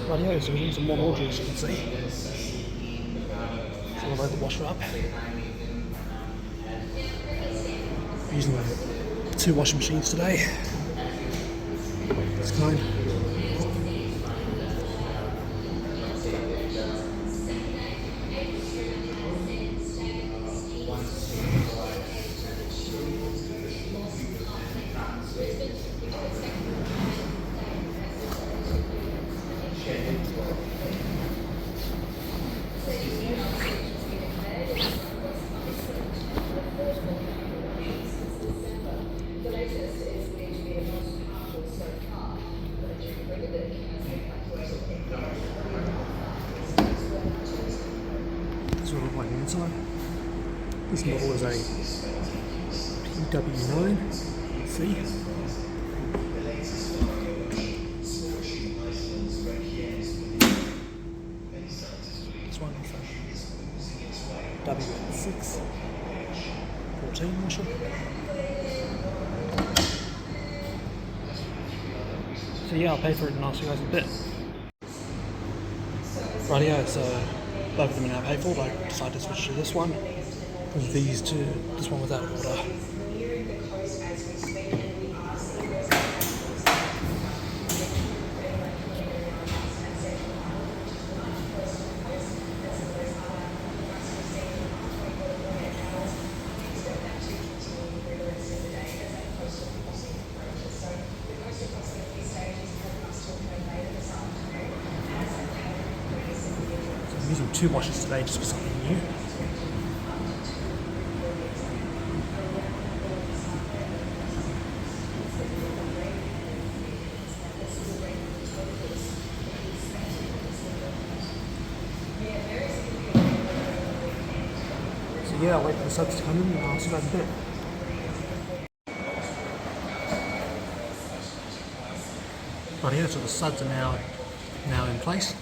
Radio, so we're doing some more laundry, as you can see. So we'll load the washer up. Using the 2 washing machines today. It's kind. This will look like the inside. This model is a PW9. See? This one is a WN6 14 washer. So yeah, I'll pay for it and ask you guys in a bit. Rightio, so both of them are now paid for, but I decided to switch to this one because this one was out of order. I'm using 2 washers today just for something new. So yeah, I'll wait for the subs to come in and I'll see you guys in a bit. Right here, so the suds are now in place.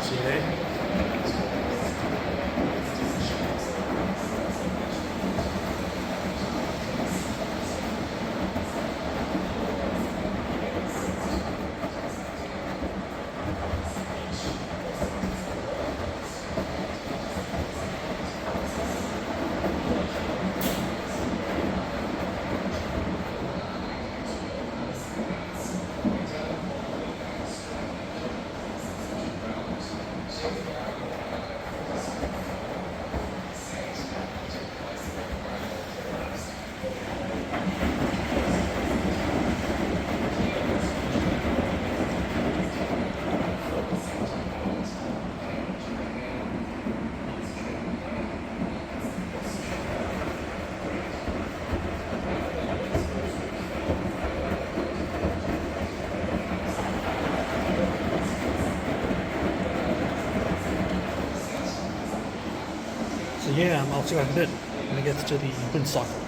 See you there. So yeah, I'll see you guys in a bit when it gets to the wind cycle.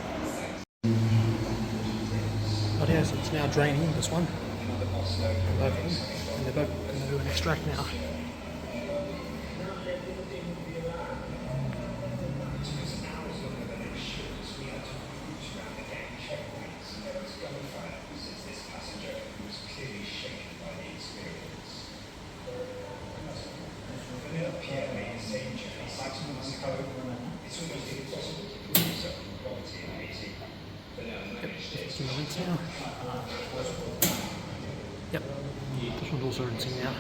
But yeah, so it's now draining, this one. Both of them. And they're both going to do an extract now. Now. Yep, this one's also rinsing now.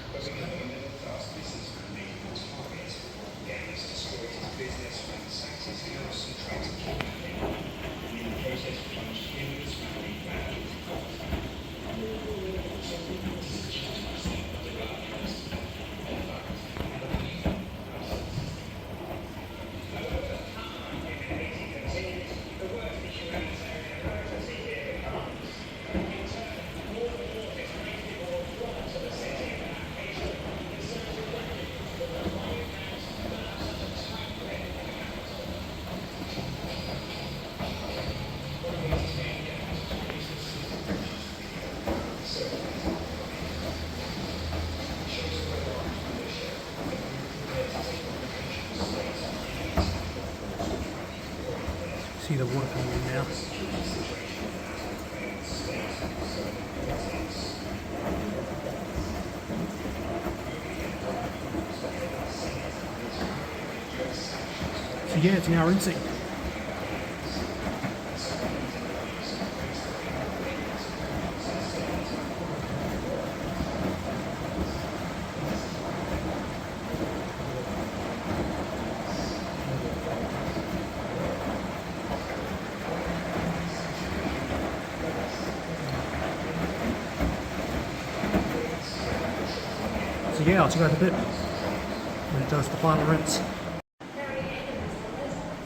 See the water coming in now. So yeah, it's now rinsing. So yeah, I'll check out a bit when it does the final rinse.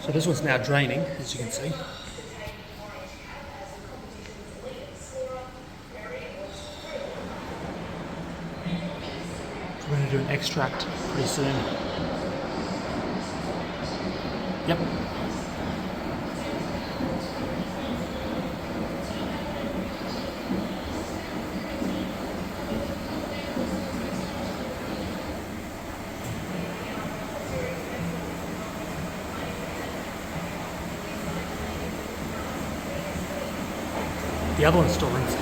So this one's now draining, as you can see. So we're going to do an extract pretty soon. Yep. The other one's still rinsing.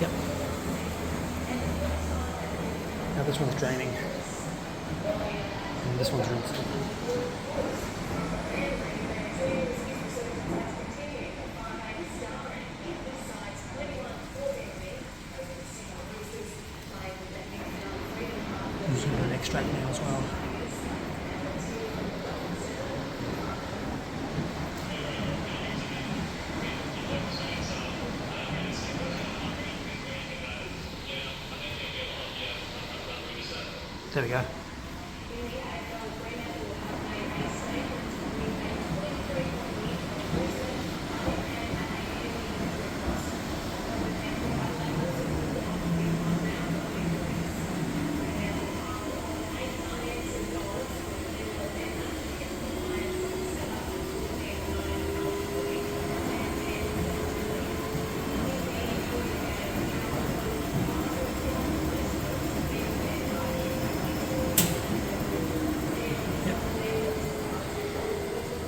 Yep. Now this one's draining. And this one's rinsing. I'm just going to do an extract now as well. There we go.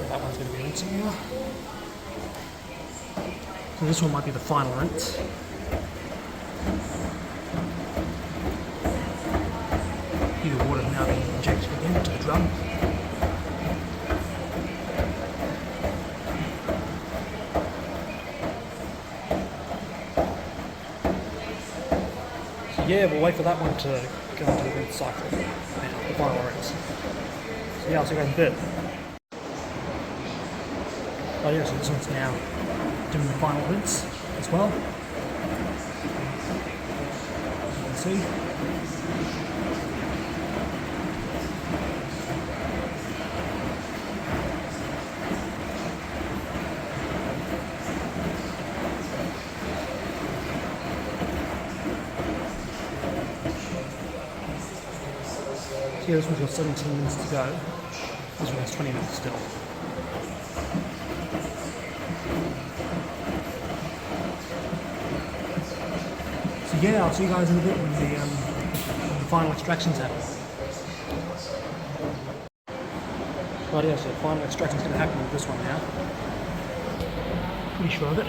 That one's going to be rinsing now. So this one might be the final rinse. The water now being injected again into the drum. So yeah, we'll wait for that one to go into the rinse cycle now, the final rinse. So yeah, I'll see you guys in a bit. Oh yeah, so this one's now doing the final rinse as well. You can see. So yeah, this one's got 17 minutes to go. This one has 20 minutes still. So yeah, I'll see you guys in a bit when the final extraction's happen. Right, yeah, so the final extraction's going to happen with this one now. Pretty sure of it.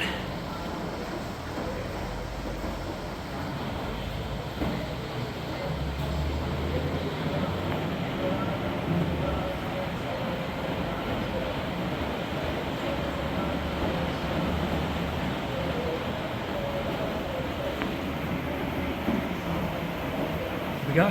Here we go.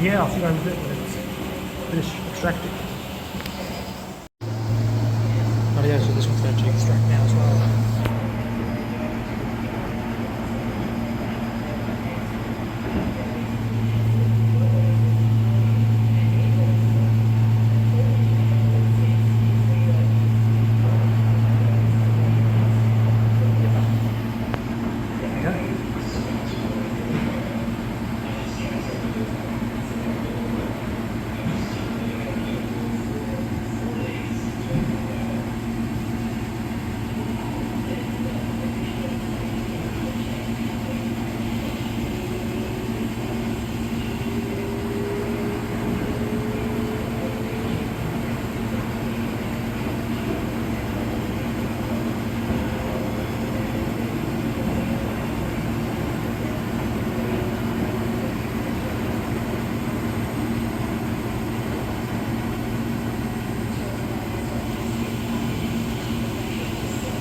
So yeah, I'll see you in a bit when it's finished extracting. Oh yeah, so this one's going to extract now as well.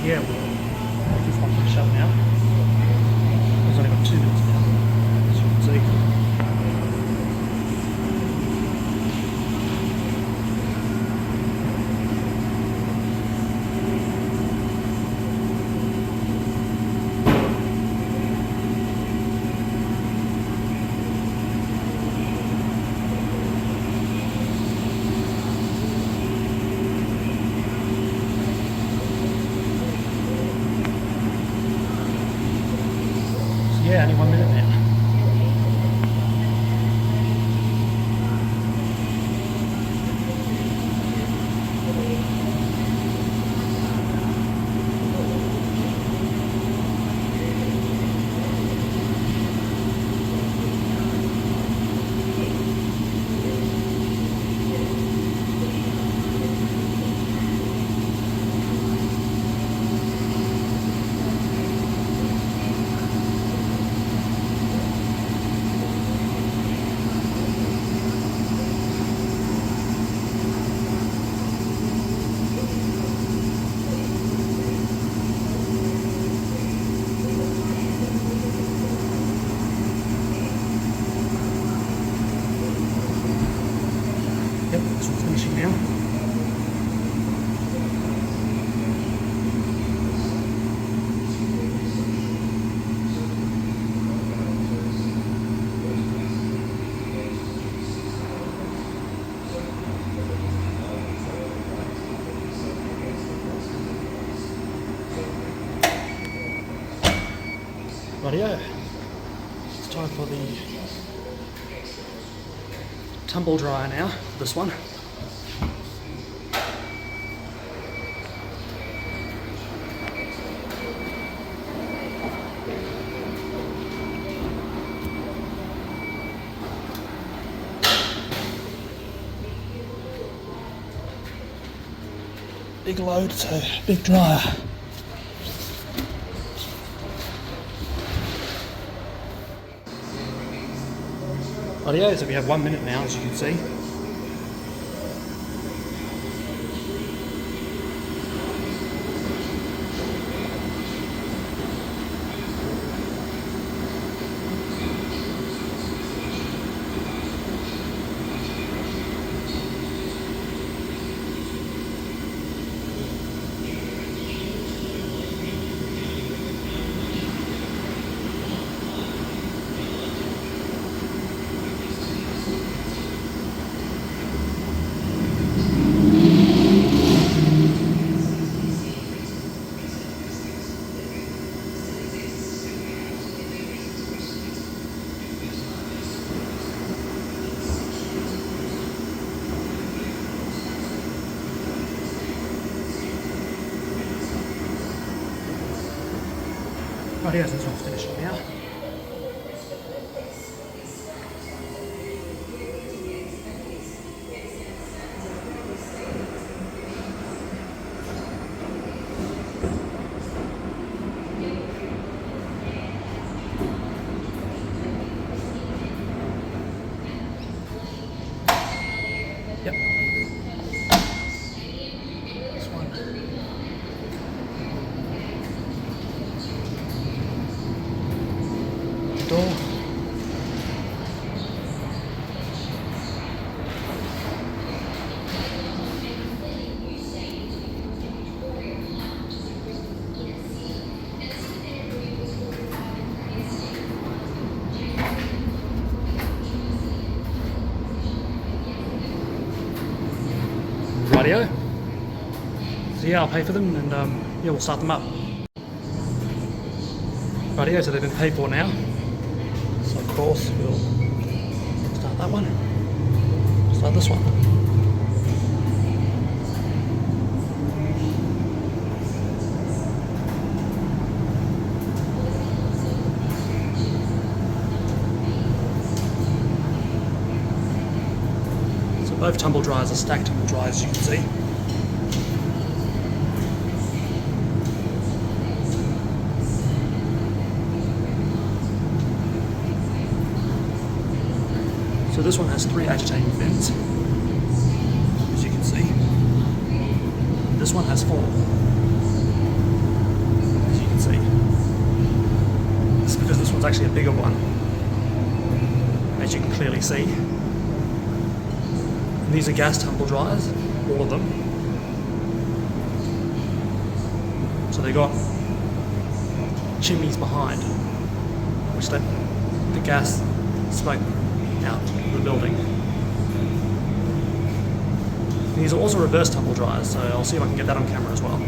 Yeah, we'll just want to shut now. There's only got 2 minutes now, as you can see. Yeah, only 1 minute now. Yep, this one's finishing now. Rightio, it's time for the tumble dryer now, this one. Big load, so big dryer. Rightio, so we have 1 minute now, as you can see. Rightio, so this one's finishing now. Yep. This one. Door. Rightio. So yeah, I'll pay for them and yeah, we'll start them up. Rightio, so they've been paid for now. So of course we'll start that one. Start this one. So both tumble dryers are stacked tumble dryers, as you can see. So this one has 3 agitating fins, as you can see. This one has 4, as you can see. This is because this one's actually a bigger one, as you can clearly see. And these are gas tumble dryers, all of them. So they got chimneys behind, which let the gas smoke out of the building. These are also reverse tumble dryers, so I'll see if I can get that on camera as well.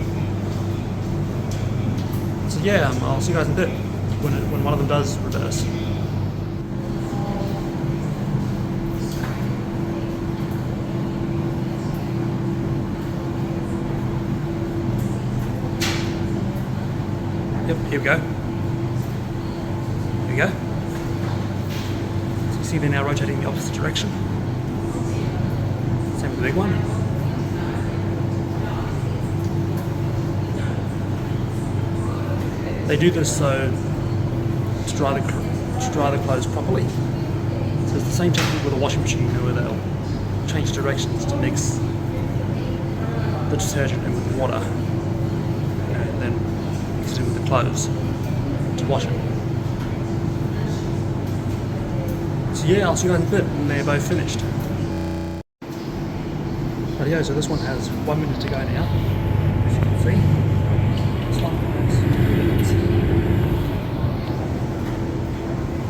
So yeah, I'll see you guys in a bit when one of them does reverse. Yep, here we go. Here we go. See, they're now rotating in the opposite direction. Same with the big one. They do this so to dry the clothes properly. So it's the same technique with a washing machine where they'll change directions to mix the detergent in with the water and then mix it in with the clothes to wash it. So yeah, I'll see you guys in a bit when they're both finished. Rightio, so this one has 1 minute to go now, as you can see. This one has 2 minutes.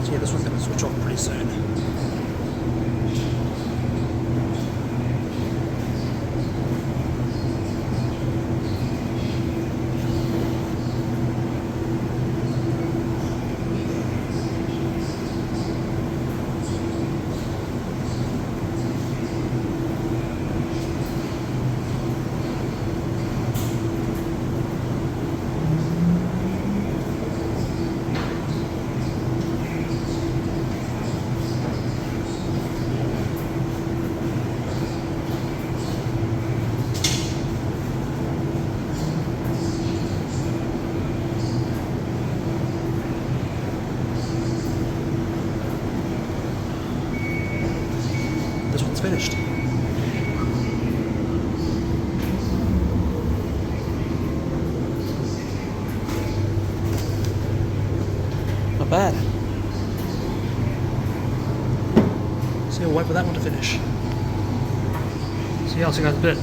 So yeah, this one's going to switch off pretty soon. This one's finished. Not bad. So we'll wait for that one to finish. So yeah, I'll see you guys in a bit.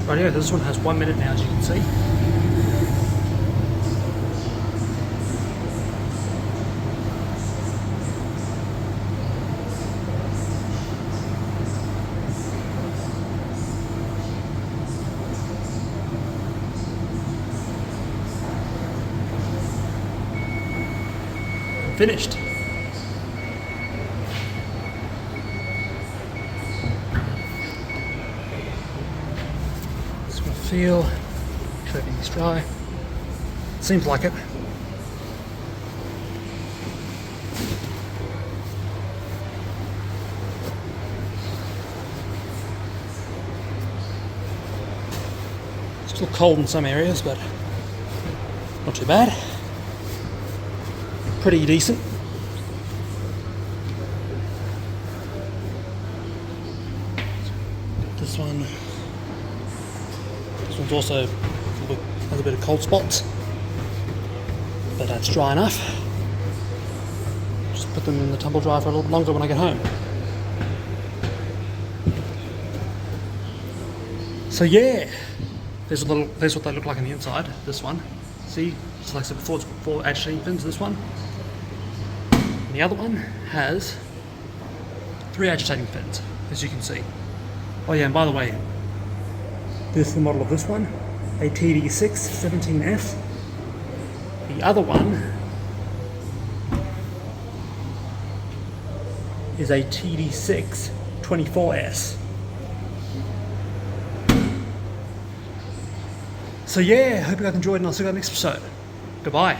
Rightio, this one has 1 minute now, as you can see. Finished. Just want to feel if everything's dry. Seems like it. Still cold in some areas, but not too bad. Pretty decent. This one's also has a bit of cold spots, but that's dry enough. Just put them in the tumble dryer for a little longer when I get home. So yeah, there's what they look like on the inside. This one, see, just like I said before, it's 4 agitating fins. This one. And the other one has 3 agitating fins, as you can see. Oh yeah, and by the way, this is the model of this one, a TD6 17S. The other one is a TD6 24S. So yeah, hope you guys enjoyed and I'll see you guys next episode. Goodbye.